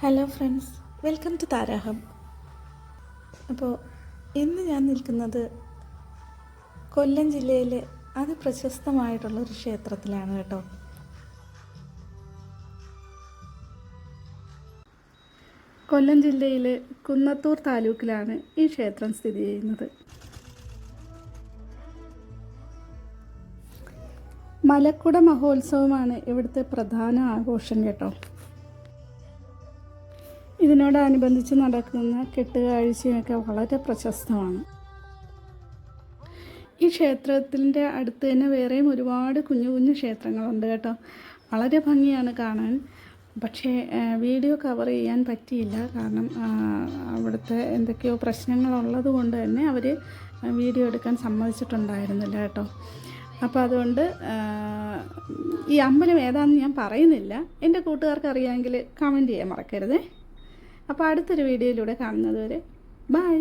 Hello friends, welcome to താരാഹം. അപ്പോൾ ഇന്ന് ഞാൻ നിൽക്കുന്നത് കൊല്ലം ജില്ലയിലെ അതിപ്രശസ്തമായിട്ടുള്ളൊരു ക്ഷേത്രത്തിലാണ് കേട്ടോ. കൊല്ലം ജില്ലയിലെ കുന്നത്തൂർ താലൂക്കിലാണ് ഈ ക്ഷേത്രം സ്ഥിതി ചെയ്യുന്നത്. മലക്കുട മഹോത്സവമാണ് ഇവിടുത്തെ പ്രധാന ആഘോഷം കേട്ടോ. ഇതിനോടനുബന്ധിച്ച് നടക്കുന്ന കെട്ടുകാഴ്ചയൊക്കെ വളരെ പ്രശസ്തമാണ്. ഈ ക്ഷേത്രത്തിൻ്റെ അടുത്ത് തന്നെ വേറെയും ഒരുപാട് കുഞ്ഞു കുഞ്ഞു ക്ഷേത്രങ്ങളുണ്ട് കേട്ടോ. വളരെ ഭംഗിയാണ് കാണാൻ. പക്ഷേ വീഡിയോ കവർ ചെയ്യാൻ പറ്റിയില്ല. കാരണം അവിടുത്തെ എന്തൊക്കെയോ പ്രശ്നങ്ങളുള്ളത് കൊണ്ട് തന്നെ അവർ വീഡിയോ എടുക്കാൻ സമ്മതിച്ചിട്ടുണ്ടായിരുന്നില്ല കേട്ടോ. അപ്പോൾ അതുകൊണ്ട് ഈ അമ്പലം ഏതാണെന്ന് ഞാൻ പറയുന്നില്ല. എൻ്റെ കൂട്ടുകാർക്ക് അറിയാമെങ്കിൽ കമൻറ്റ് ചെയ്യാൻ മറക്കരുതേ. അപ്പോൾ അടുത്തൊരു വീഡിയോയിലൂടെ കാണുന്നത് വരെ ബൈ.